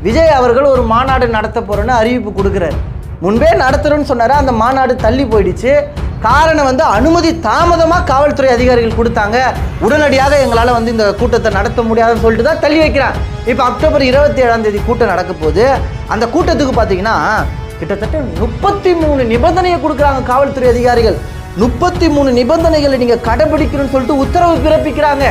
விஜய் அவர்கள் ஒரு மாநாடு நடத்த போறேன்னு அறிவிப்பு கொடுக்குறாரு. முன்பே நடத்துறோன்னு சொன்னாரு, அந்த மாநாடு தள்ளி போயிடுச்சு. காரணம் அனுமதி தாமதமாக காவல்துறை அதிகாரிகள் கொடுத்தாங்க. உடனடியாக எங்களால் இந்த கூட்டத்தை நடத்த முடியாதுன்னு சொல்லிட்டு தான் தள்ளி வைக்கிறான். இப்போ அக்டோபர் 27 கூட்டம் நடக்க போகுது. அந்த கூட்டத்துக்கு பார்த்தீங்கன்னா கிட்டத்தட்ட 33 நிபந்தனையை கொடுக்குறாங்க காவல்துறை அதிகாரிகள். 33 நிபந்தனைகளை நீங்கள் கடைபிடிக்கணும்னு சொல்லிட்டு உத்தரவு பிறப்பிக்கிறாங்க.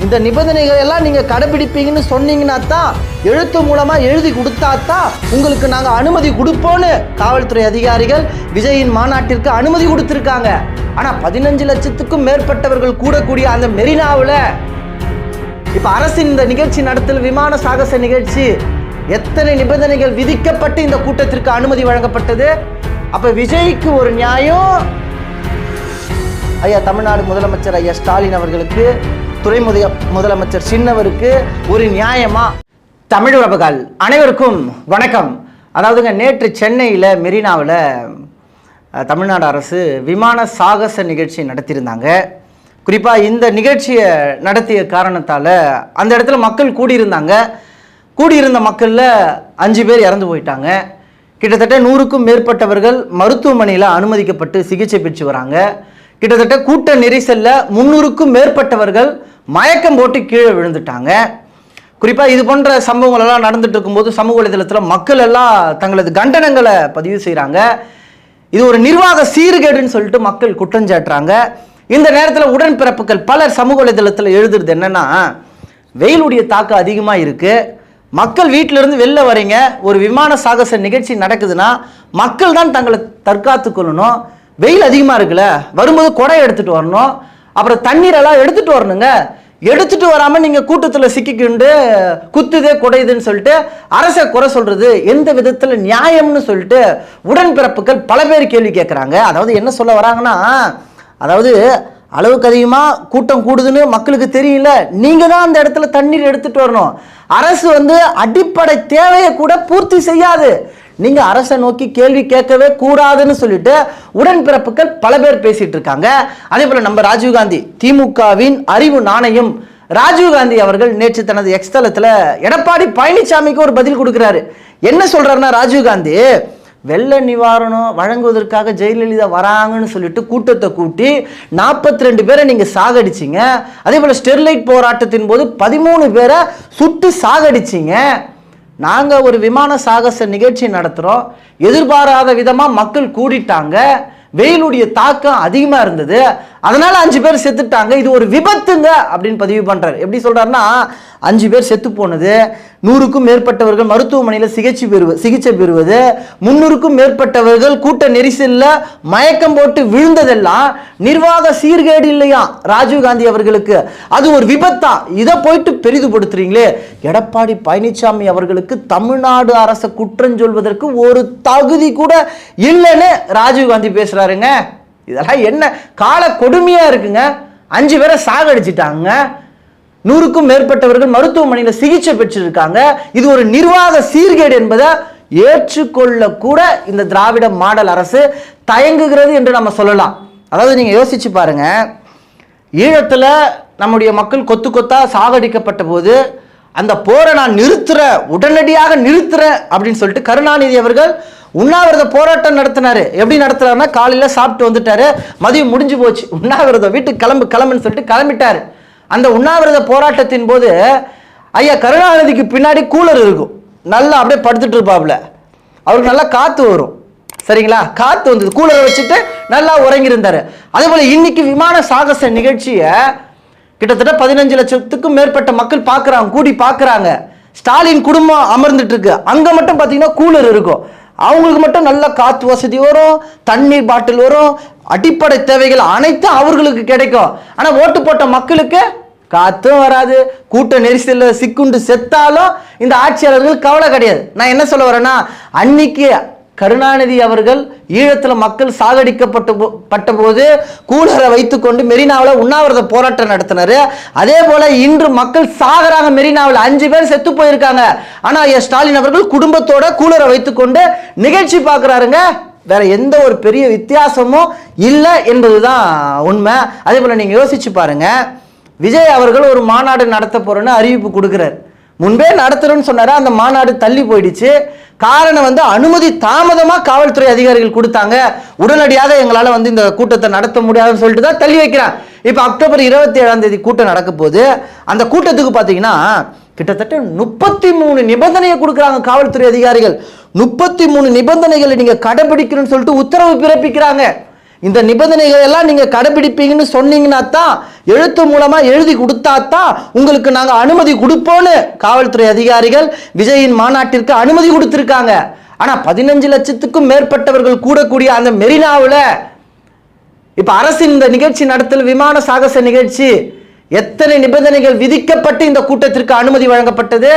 இந்த நிபந்தனைகள் எல்லாம் நீங்கள் கடைபிடிப்பீங்கன்னு சொன்னீங்கன்னா தான், எழுத்து மூலமாக எழுதி கொடுத்தா தான் உங்களுக்கு நாங்கள் அனுமதி கொடுப்போன்னு காவல்துறை அதிகாரிகள் விஜயின் மாநாட்டிற்கு அனுமதி கொடுத்துருக்காங்க. ஆனால் 15 லட்சத்துக்கும் மேற்பட்டவர்கள் கூடக்கூடிய அந்த மெரினாவில் இப்போ அரசின் இந்த நிகழ்ச்சி நடத்தல் விமான சாகச நிகழ்ச்சி எத்தனை நிபந்தனைகள் விதிக்கப்பட்டு இந்த கூட்டத்திற்கு அனுமதி வழங்கப்பட்டது? அப்போ விஜய்க்கு ஒரு நியாயம், ஐயா தமிழ்நாடு முதலமைச்சர் ஐயா ஸ்டாலின் அவர்களுக்கு, துறை முதலமைச்சர் சின்னவருக்கு ஒரு நியாயமா? தமிழ் உறவுகள் அனைவருக்கும் வணக்கம். அதாவதுங்க, நேற்று சென்னையில் மெரினாவில் தமிழ்நாடு அரசு விமான சாகச நிகழ்ச்சி நடத்தியிருந்தாங்க. குறிப்பாக இந்த நிகழ்ச்சியை நடத்திய காரணத்தால் அந்த இடத்துல மக்கள் கூடியிருந்தாங்க. கூடியிருந்த மக்களில் 5 பேர் இறந்து போயிட்டாங்க. கிட்டத்தட்ட 100க்கும் மேற்பட்டவர்கள் மருத்துவமனையில் அனுமதிக்கப்பட்டு சிகிச்சை பெற்று வராங்க. கிட்டத்தட்ட கூட்ட நெரிசலில் 300க்கும் மேற்பட்டவர்கள் மயக்கம் போட்டு கீழே விழுந்துட்டாங்க. குறிப்பாக இது போன்ற சம்பவங்கள் எல்லாம் நடந்துட்டு இருக்கும்போது சமூக வலைதளத்தில் மக்கள் எல்லாம் தங்களது கண்டனங்களை பதிவு செய்கிறாங்க. இது ஒரு நிர்வாக சீர்கேடுன்னு சொல்லிட்டு மக்கள் குற்றஞ்சாட்டுறாங்க. இந்த நேரத்தில் உடன்பிறப்புகள் பலர் சமூக வலைதளத்தில் எழுதுறது என்னன்னா, வெயிலுடைய தாக்கம் அதிகமாக இருக்குது, மக்கள் வீட்டிலிருந்து வெளில வரீங்க, ஒரு விமான சாகச நிகழ்ச்சி நடக்குதுன்னா மக்கள் தான் தங்களை தற்காத்து கொள்ளணும். வெயில் அதிகமாக இருக்குல்ல, வரும்போது கொடை எடுத்துகிட்டு வரணும், அப்புறம் தண்ணீரெல்லாம் எடுத்துகிட்டு வரணுங்க. எடுத்துகிட்டு வராமல் நீங்கள் கூட்டத்தில் சிக்கிக்கிண்டு குத்துதே குடையுதுன்னு சொல்லிட்டு அரசை குறை சொல்கிறது எந்த விதத்தில் நியாயம்னு சொல்லிட்டு உடன்பிறப்புகள் பல பேர் கேள்வி கேட்குறாங்க. அதாவது என்ன சொல்ல வராங்கன்னா, அதாவது அளவுக்கு அதிகமாக கூட்டம் கூடுதுன்னு மக்களுக்கு தெரியல, நீங்கள் தான் அந்த இடத்துல தண்ணீர் எடுத்துகிட்டு வரணும். அரசு அடிப்படை தேவையை கூட பூர்த்தி செய்யாது, நீங்கள் அரசை நோக்கி கேள்வி கேட்கவே கூடாதுன்னு சொல்லிட்டு உடன்பிறப்புகள் பல பேர் பேசிட்டு இருக்காங்க. அதே போல் நம்ம ராஜீவ்காந்தி, திமுகவின் அறிவு நாணயம் ராஜீவ்காந்தி அவர்கள் நேற்று தனது எக்ஸ் தளத்தில் எடப்பாடி பழனிசாமிக்கு ஒரு பதில் கொடுக்குறாரு. என்ன சொல்றாருன்னா, ராஜீவ்காந்தி வெள்ள நிவாரணம் வழங்குவதற்காக ஜெயலலிதா வராங்கன்னு சொல்லிட்டு கூட்டத்தை கூட்டி 42 பேரை நீங்கள் சாகடிச்சிங்க. அதே போல் ஸ்டெர்லைட் போராட்டத்தின் போது 13 பேரை சுட்டு சாகடிச்சிங்க. நாங்கள் ஒரு விமான சாகச நிகழ்ச்சி நடத்துகிறோம், எதிர்பாராத விதமாக மக்கள் கூடிட்டாங்க, வெயிலுடைய தாக்கம் அதிகமாக இருந்தது, அதனால 5 பேர் செத்துட்டாங்க, இது ஒரு விபத்துங்க அப்படின்னு பதிவு பண்ணுறாரு. எப்படி சொல்கிறாருன்னா, 5 பேர் செத்து போனது, 100க்கும் மேற்பட்டவர்கள் மருத்துவமனையில் சிகிச்சை பெறுவது, 300க்கும் மேற்பட்டவர்கள் கூட்ட நெரிசலில் மயக்கம் போட்டு விழுந்ததெல்லாம் நிர்வாக சீர்கேடு இல்லையா ராஜீவ்காந்தி அவர்களுக்கு, அது ஒரு விபத்தா? இதை போயிட்டு பெரிதுபடுத்துறீங்களே. எடப்பாடி பழனிசாமி அவர்களுக்கு தமிழ்நாடு அரசை குற்றம் சொல்வதற்கு ஒரு தகுதி கூட இல்லைன்னு ராஜீவ்காந்தி பேசுறாருங்க. இதெல்லாம் என்ன கால கொடுமையா இருக்குங்க. 5 பேரை சாகடிச்சிட்டாங்க, 100க்கும் மேற்பட்டவர்கள் மருத்துவமனையில் சிகிச்சை பெற்றிருக்காங்க. இது ஒரு நிர்வாக சீர்கேடு என்பதை ஏற்றுக்கொள்ள கூட இந்த திராவிட மாடல் அரசு தயங்குகிறது என்று நம்ம சொல்லலாம். அதாவது நீங்க யோசிச்சு பாருங்க, ஈழத்துல நம்முடைய மக்கள் கொத்து கொத்தா சாகடிக்கப்பட்ட போது அந்த போரை நான் நிறுத்துறேன், உடனடியாக நிறுத்துறேன் அப்படின்னு சொல்லிட்டு கருணாநிதி அவர்கள் உண்ணாவிரத போராட்டம் நடத்தினாரு. எப்படி நடத்துறாருன்னா, காலையில் சாப்பிட்டு வந்துட்டாரு, மதியம் முடிஞ்சு போச்சு, உண்ணாவிரதம் வீட்டுக்கு கிளம்புன்னு சொல்லிட்டு கிளம்பிட்டாரு. அந்த உண்ணாவிரத போராட்டத்தின் போது ஐயா கருணாநிதிக்கு பின்னாடி கூலர் இருக்கும், நல்லா அப்படியே படுத்துட்டு இருப்பாப்புல, அவருக்கு நல்லா காற்று வரும், சரிங்களா? காற்று வந்தது, கூலரை வச்சுட்டு நல்லா உறங்கியிருந்தாரு. அதே போல் இன்னைக்கு விமான சாகச நிகழ்ச்சியை கிட்டத்தட்ட 15 லட்சத்துக்கும் மேற்பட்ட மக்கள் பார்க்குறாங்க, கூடி பார்க்குறாங்க. ஸ்டாலின் குடும்பம் அமர்ந்துட்டு இருக்கு, அங்கே மட்டும் பார்த்தீங்கன்னா கூலர் இருக்கும், அவங்களுக்கு மட்டும் நல்ல காற்று வசதி வரும், தண்ணீர் பாட்டில் வரும், அடிப்படை தேவைகள் அனைத்தும் அவர்களுக்கு கிடைக்கும். ஆனால் ஓட்டு போட்ட மக்களுக்கு காத்தும் வராது, கூட்ட நெரிசலில் சிக்குண்டு செத்தாலும் இந்த ஆட்சியாளர்கள் கவலை கிடையாது. நான் என்ன சொல்ல வரேன்னா, அன்னைக்கு கருணாநிதி அவர்கள் ஈழத்தில் மக்கள் சாகடிக்கப்பட்ட போது கூலரை வைத்துக்கொண்டு மெரினாவில் உண்ணாவிரத போராட்டம் நடத்தினாரு. அதே போல இன்று மக்கள் சாகராங்க, மெரினாவில் 5 பேர் செத்து போயிருக்காங்க. ஆனா ஸ்டாலின் அவர்கள் குடும்பத்தோட கூலரை வைத்துக்கொண்டு நிகழ்ச்சி பார்க்கிறாருங்க. வேற எந்த ஒரு பெரிய வித்தியாசமும் இல்லை என்பதுதான் உண்மை. அதே போல நீங்க யோசிச்சு பாருங்க, விஜய் அவர்கள் ஒரு மாநாடு நடத்த போறேன்னு அறிவிப்பு கொடுக்கிறார். முன்பே நடத்துறோம்னு சொன்னாரு, அந்த மாநாடு தள்ளி போயிடுச்சு. காரணம் அனுமதி தாமதமா காவல்துறை அதிகாரிகள் கொடுத்தாங்க. உடனடியாக எங்களால இந்த கூட்டத்தை நடத்த முடியாதுன்னு சொல்லிட்டு தான் தள்ளி வைக்கிறான். இப்ப அக்டோபர் 27 கூட்டம் நடக்க போது அந்த கூட்டத்துக்கு பாத்தீங்கன்னா கிட்டத்தட்ட 33 நிபந்தனையை கொடுக்குறாங்க காவல்துறை அதிகாரிகள். 33 நிபந்தனைகளை நீங்க கடைபிடிக்கணும்னு சொல்லிட்டு உத்தரவு பிறப்பிக்கிறாங்க. இந்த நிபந்தனைகள் எல்லாம் நீங்க கடைபிடிப்பீங்கன்னு சொன்னீங்கன்னா தான், எழுத்து மூலமா எழுதி கொடுத்தா தான் உங்களுக்கு நாங்க அனுமதி கொடுப்போம்னு காவல்துறை அதிகாரிகள் விஜயின் மாநாட்டிற்கு அனுமதி கொடுத்திருக்காங்க. ஆனா 15 லட்சத்துக்கும் மேற்பட்டவர்கள் கூடக்கூடிய அந்த மெரினாவில் இப்ப அரசின் இந்த நிகழ்ச்சி நடத்தல் விமான சாகச நிகழ்ச்சி எத்தனை நிபந்தனைகள் விதிக்கப்பட்டு இந்த கூட்டத்திற்கு அனுமதி வழங்கப்பட்டது?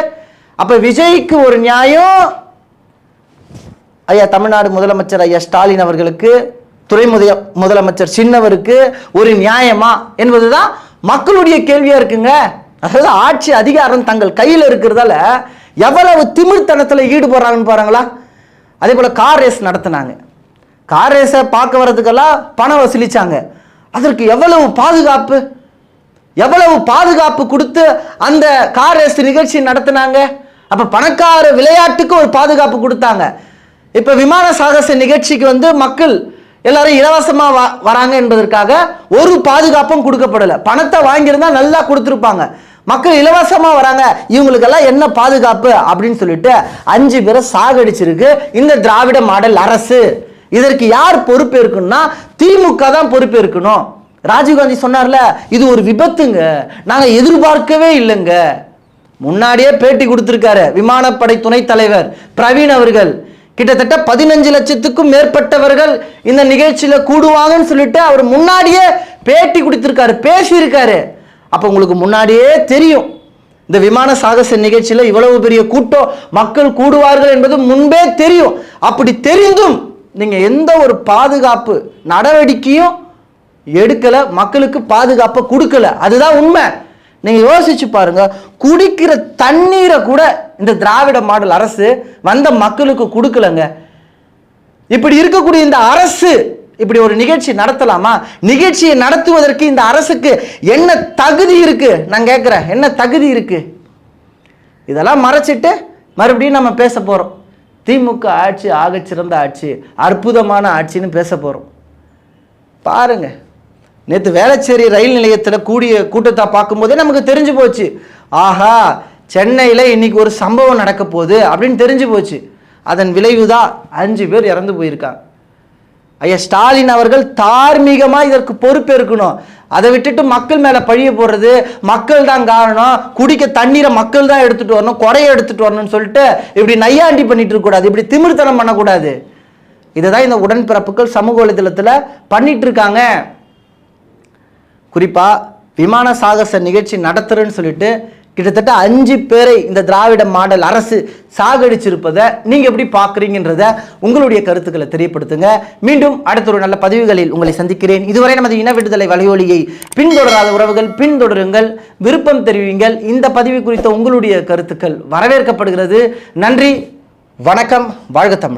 அப்ப விஜய்க்கு ஒரு நியாயம், ஐயா தமிழ்நாடு முதலமைச்சர் ஐயா ஸ்டாலின் அவர்களுக்கு, துறை முதலமைச்சர் சின்னவருக்கு ஒரு நியாயமா என்பதுதான் மக்களுடைய கேள்வியா இருக்குங்க. அதாவது ஆட்சி அதிகாரம் தங்கள் கையில் இருக்கிறதால எவ்வளவு திமிர்த்தனத்துல ஈடுபடுறாங்கன்னு பாருங்களா. அதே போல கார் ரேஸ் நடத்தினாங்க. கார் ரேஸை பார்க்க வர்றதுக்கெல்லாம் பணம் வசூலிச்சாங்க. அதற்கு எவ்வளவு பாதுகாப்பு கொடுத்து அந்த கார் ரேஸ் நிகழ்ச்சி நடத்தினாங்க. அப்ப பணக்கார விளையாட்டுக்கு ஒரு பாதுகாப்பு கொடுத்தாங்க. இப்ப விமான சாகச நிகழ்ச்சிக்கு மக்கள் எல்லாரும் இலவசமா வராங்க என்பதற்காக ஒரு பாதுகாப்பும் கொடுக்கப்படல. பணத்தை வாங்கியிருந்தா நல்லா கொடுத்துருப்பாங்க. மக்கள் இலவசமா வராங்க, இவங்களுக்கெல்லாம் என்ன பாதுகாப்பு அப்படின்னு சொல்லிட்டு 5 பேரை சாகடிச்சிருக்கு இந்த திராவிட மாடல் அரசு. இதற்கு யார் பொறுப்பு இருக்குன்னா திமுக தான் பொறுப்பு இருக்கணும். ராஜீவ்காந்தி சொன்னார்ல, இது ஒரு விபத்துங்க, நாங்க எதிர்பார்க்கவே இல்லைங்க. முன்னாடியே பேட்டி கொடுத்திருக்காரு விமானப்படை துணைத் தலைவர் பிரவீன் அவர்கள். கிட்டத்தட்ட 15 லட்சத்துக்கும் மேற்பட்டவர்கள் இந்த நிகழ்ச்சியில கூடுவாங்கன்னு சொல்லிட்டு அவர் முன்னாடியே பேட்டி கொடுத்திருக்காரு, பேசியிருக்காரு. அப்ப உங்களுக்கு முன்னாடியே தெரியும் இந்த விமான சாகச நிகழ்ச்சியில இவ்வளவு பெரிய கூட்டம் மக்கள் கூடுவார்கள் என்பது முன்பே தெரியும். அப்படி தெரிந்தும் நீங்க எந்த ஒரு பாதுகாப்பு நடவடிக்கையும் எடுக்கல, மக்களுக்கு பாதுகாப்பை கொடுக்கல. அதுதான் உண்மை. நீங்க யோசிச்சு பாருங்க, குடிக்கிற தண்ணீரை கூட இந்த திராவிட மாடல் அரசு வந்த மக்களுக்கு கொடுக்கலங்க. இப்படி இருக்கக்கூடிய இந்த அரசு இப்படி ஒரு நிகழ்ச்சி நடத்தலாமா? நிகழ்ச்சியை நடத்துவதற்கு இந்த அரசுக்கு என்ன தகுதி இருக்கு? நான் கேட்கிறேன், என்ன தகுதி இருக்கு? இதெல்லாம் மறைச்சிட்டு மறுபடியும் நம்ம பேச போறோம். திமுக ஆட்சி ஆகச்சிறந்த ஆட்சி, அற்புதமான ஆட்சின்னு பேச போறோம். பாருங்க, நேற்று வேளச்சேரி ரயில் நிலையத்தில் கூடிய கூட்டத்தை பார்க்கும்போதே நமக்கு தெரிஞ்சு போச்சு, ஆஹா சென்னையில் இன்னைக்கு ஒரு சம்பவம் நடக்க போகுது அப்படின்னு தெரிஞ்சு போச்சு. அதன் விளைவுதான் 5 பேர் இறந்து போயிருக்காங்க. ஐயா ஸ்டாலின் அவர்கள் தார்மீகமாக இதற்கு பொறுப்பேற்கணும். அதை விட்டுட்டு மக்கள் மேலே பழிய போடுறது, மக்கள் தான் காரணம், குடிக்க தண்ணீரை மக்கள் தான் எடுத்துட்டு வரணும், குறைய எடுத்துட்டு வரணும்னு சொல்லிட்டு இப்படி நையாண்டி பண்ணிட்டு இருக்கக்கூடாது, இப்படி திமிர்த்தனம் பண்ணக்கூடாது. இதுதான் இந்த உடன்பிறப்புகள் சமூக வலைதளத்தில் பண்ணிட்டு இருக்காங்க. குறிப்பா விமான சாகச நிகழ்ச்சி நடத்துறேன்னு சொல்லிட்டு கிட்டத்தட்ட 5 பேரை இந்த திராவிட மாடல் அரசு சாகடிச்சிருப்பதை நீங்க எப்படி பார்க்குறீங்கன்றத உங்களுடைய கருத்துக்களை தெரியப்படுத்துங்க. மீண்டும் அடுத்த ஒரு நல்ல பதிவுகளில் உங்களை சந்திக்கிறேன். இதுவரை நமது இன விடுதலை வலையொலியை பின்தொடராத உறவுகள் பின்தொடருங்கள், விருப்பம் தெரிவிங்கள். இந்த பதிவு குறித்த உங்களுடைய கருத்துக்கள் வரவேற்கப்படுகிறது. நன்றி, வணக்கம், வாழ்க தமிழ்.